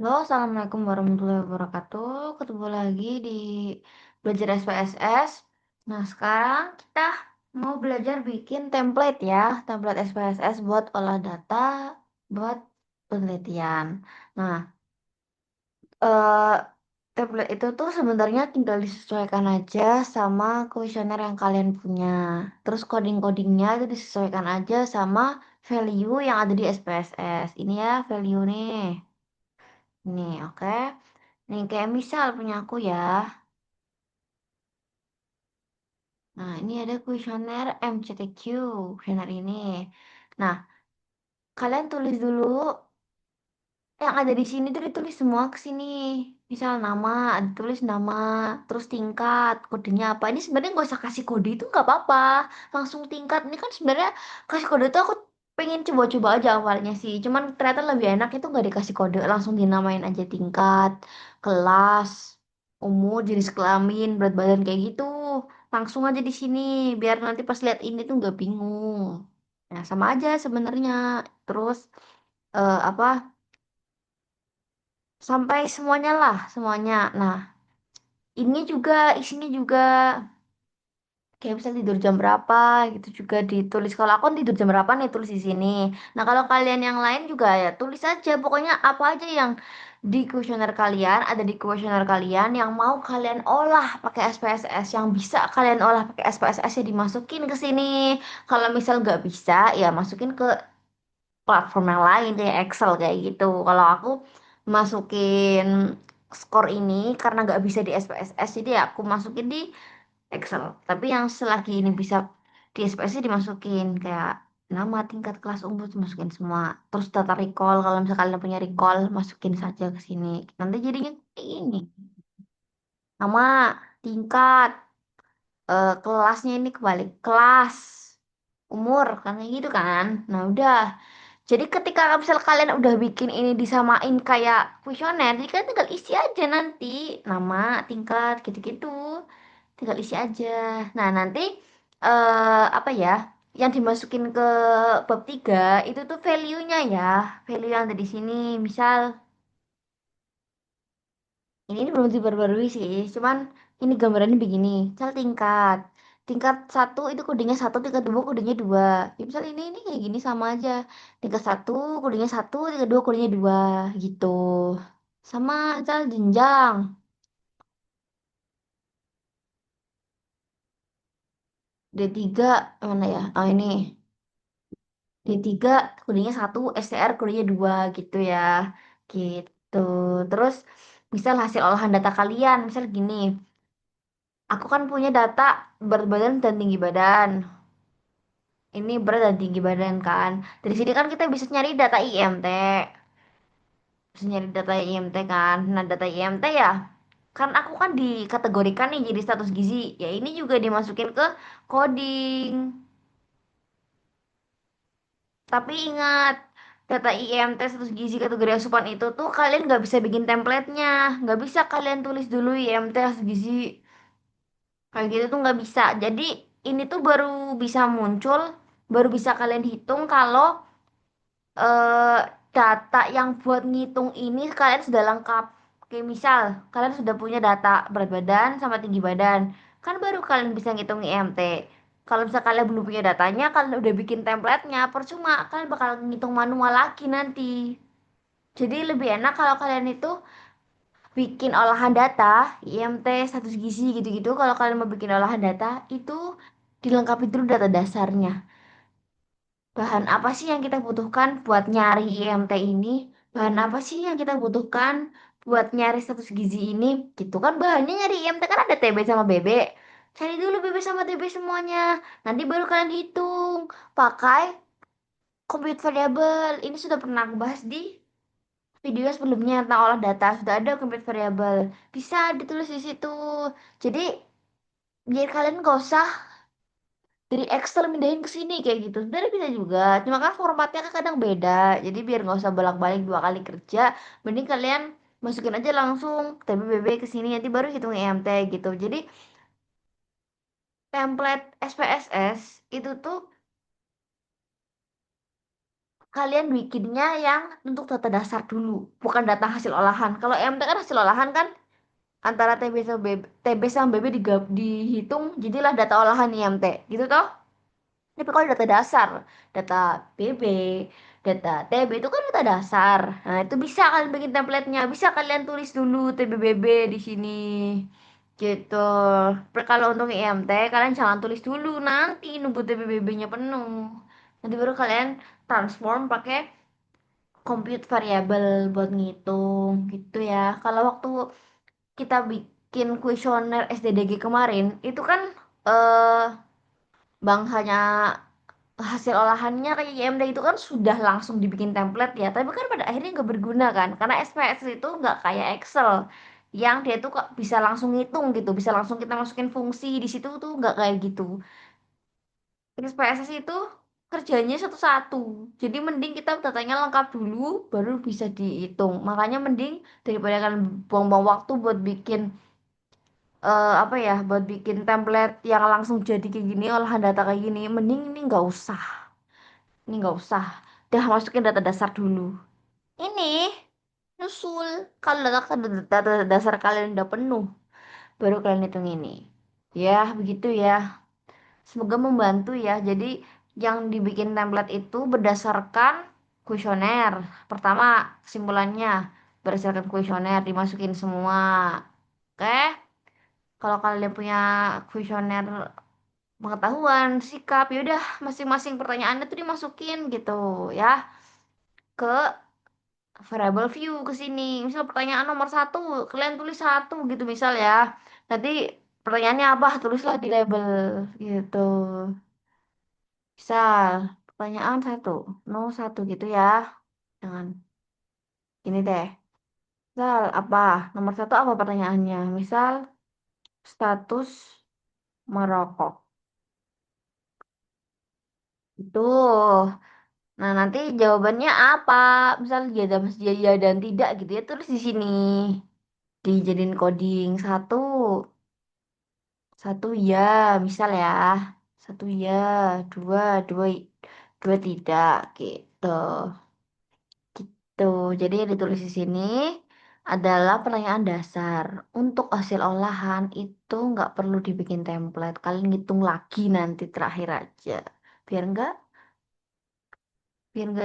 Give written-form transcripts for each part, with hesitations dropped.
Halo, Assalamualaikum warahmatullahi wabarakatuh. Ketemu lagi di Belajar SPSS. Nah, sekarang kita mau belajar bikin template ya. Template SPSS buat olah data, buat penelitian. Nah, eh, template itu tuh sebenarnya tinggal disesuaikan aja sama kuesioner yang kalian punya. Terus coding-codingnya itu disesuaikan aja sama value yang ada di SPSS. Ini ya value nih. Nih, oke. Nih, kayak misal punya aku ya. Nah, ini ada kuesioner MCTQ, kuesioner ini. Nah, kalian tulis dulu yang ada di sini tuh ditulis semua ke sini. Misal nama, ditulis nama, terus tingkat, kodenya apa. Ini sebenarnya nggak usah kasih kode itu nggak apa-apa. Langsung tingkat. Ini kan sebenarnya kasih kode itu aku pengen coba-coba aja awalnya sih. Cuman ternyata lebih enak itu nggak dikasih kode, langsung dinamain aja tingkat, kelas, umur, jenis kelamin, berat badan kayak gitu. Langsung aja di sini, biar nanti pas lihat ini tuh nggak bingung. Nah, sama aja sebenarnya. Terus apa? Sampai semuanya lah, semuanya. Nah, ini juga isinya juga kayak bisa tidur jam berapa gitu juga ditulis. Kalau aku kan tidur jam berapa nih tulis di sini. Nah, kalau kalian yang lain juga ya tulis aja. Pokoknya apa aja yang di kuesioner kalian, ada di kuesioner kalian yang mau kalian olah pakai SPSS, yang bisa kalian olah pakai SPSS ya dimasukin ke sini. Kalau misal nggak bisa, ya masukin ke platform yang lain kayak Excel kayak gitu. Kalau aku masukin skor ini karena nggak bisa di SPSS, jadi aku masukin di Excel. Tapi yang selagi ini bisa di SPSS dimasukin kayak nama, tingkat, kelas, umur dimasukin semua. Terus data recall kalau misalnya kalian punya recall masukin saja ke sini. Nanti jadinya kayak ini. Nama, tingkat, kelasnya ini kebalik kelas, umur kan kayak gitu kan. Nah, udah. Jadi ketika misal kalian udah bikin ini disamain kayak kuesioner, jadi kalian tinggal isi aja nanti nama, tingkat, gitu-gitu. Tinggal isi aja. Nah, nanti apa ya? Yang dimasukin ke bab 3 itu tuh value-nya ya. Value yang ada di sini. Misal ini belum diperbarui sih, cuman ini gambarannya begini. Misal tingkat. Tingkat satu itu kodenya satu, tingkat dua kodenya dua. Ya, misal ini kayak gini sama aja. Tingkat satu kodenya satu, tingkat dua kodenya dua gitu. Sama misal jenjang. D3 mana ya? Oh ini. D3 kodenya satu, STR kodenya dua gitu ya. Gitu. Terus misal hasil olahan data kalian, misal gini. Aku kan punya data berat badan dan tinggi badan. Ini berat dan tinggi badan kan. Dari sini kan kita bisa nyari data IMT. Bisa nyari data IMT kan. Nah, data IMT ya. Kan aku kan dikategorikan nih jadi status gizi. Ya ini juga dimasukin ke coding. Tapi ingat, data IMT status gizi kategori asupan itu tuh kalian nggak bisa bikin template-nya. Nggak bisa kalian tulis dulu IMT status gizi. Kayak gitu tuh nggak bisa. Jadi ini tuh baru bisa muncul, baru bisa kalian hitung kalau eh, data yang buat ngitung ini kalian sudah lengkap. Kayak misal, kalian sudah punya data berat badan sama tinggi badan. Kan baru kalian bisa ngitung IMT. Kalau misalnya kalian belum punya datanya, kalian udah bikin template-nya, percuma. Kalian bakal ngitung manual lagi nanti. Jadi lebih enak kalau kalian itu bikin olahan data, IMT, status gizi gitu-gitu. Kalau kalian mau bikin olahan data, itu dilengkapi dulu data dasarnya. Bahan apa sih yang kita butuhkan buat nyari IMT ini? Bahan apa sih yang kita butuhkan buat nyari status gizi ini? Gitu kan bahannya nyari IMT kan ada TB sama BB. Cari dulu BB sama TB semuanya. Nanti baru kalian hitung pakai compute variable. Ini sudah pernah aku bahas di video sebelumnya tentang olah data. Sudah ada compute variable. Bisa ditulis di situ. Jadi biar kalian gak usah dari Excel mindahin ke sini kayak gitu sebenarnya bisa juga cuma kan formatnya kan kadang beda jadi biar nggak usah bolak-balik dua kali kerja mending kalian masukin aja langsung TBBB ke sini nanti baru hitung EMT gitu jadi template SPSS itu tuh kalian bikinnya yang untuk data dasar dulu, bukan data hasil olahan. Kalau EMT kan hasil olahan kan antara TB sama BB dihitung jadilah data olahan IMT gitu toh. Tapi kalau data dasar, data BB, data TB itu kan data dasar. Nah, itu bisa kalian bikin template-nya, bisa kalian tulis dulu TBBB di sini. Gitu. Kalau untuk IMT, kalian jangan tulis dulu, nanti nunggu TBBB-nya penuh. Nanti baru kalian transform pakai compute variable buat ngitung gitu ya. Kalau waktu kita bikin kuesioner SDDG kemarin, itu kan eh bangsanya hasil olahannya kayak IMD itu kan sudah langsung dibikin template ya, tapi kan pada akhirnya nggak berguna kan, karena SPSS itu nggak kayak Excel yang dia tuh kok bisa langsung ngitung gitu, bisa langsung kita masukin fungsi di situ tuh nggak kayak gitu. SPSS itu kerjanya satu-satu, jadi mending kita datanya lengkap dulu baru bisa dihitung. Makanya mending daripada kan buang-buang waktu buat bikin apa ya, buat bikin template yang langsung jadi kayak gini, olahan data kayak gini, mending ini nggak usah. Ini nggak usah. Dah masukin data dasar dulu. Ini nyusul. Kalau data dasar kalian udah penuh, baru kalian hitung ini. Ya, begitu ya. Semoga membantu ya. Jadi yang dibikin template itu berdasarkan kuesioner. Pertama, kesimpulannya berdasarkan kuesioner dimasukin semua. Oke? Kalau kalian punya kuesioner pengetahuan, sikap, yaudah masing-masing pertanyaannya tuh dimasukin gitu ya ke variable view ke sini. Misal pertanyaan nomor satu, kalian tulis satu gitu misal ya. Nanti pertanyaannya apa? Tulislah di label gitu. Misal pertanyaan satu, no satu gitu ya. Jangan ini deh. Misal apa? Nomor satu apa pertanyaannya? Misal status merokok. Itu. Nah, nanti jawabannya apa? Misal ya dan tidak gitu ya, tulis di sini. Dijadiin coding satu. Satu ya, misal ya. Satu ya, dua, dua tidak gitu. Tuh, jadi yang ditulis di sini adalah pertanyaan dasar. Untuk hasil olahan itu nggak perlu dibikin template. Kalian ngitung lagi nanti terakhir aja. Biar nggak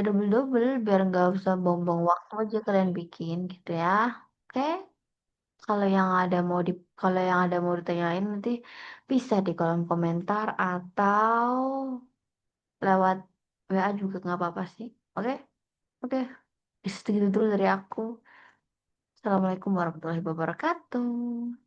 double-double, biar nggak usah buang-buang waktu aja kalian bikin gitu ya. Oke? Kalau yang ada mau di kalau yang ada mau ditanyain nanti bisa di kolom komentar atau lewat WA juga nggak apa-apa sih. Oke? Oke. Segitu dulu dari aku. Assalamualaikum warahmatullahi wabarakatuh.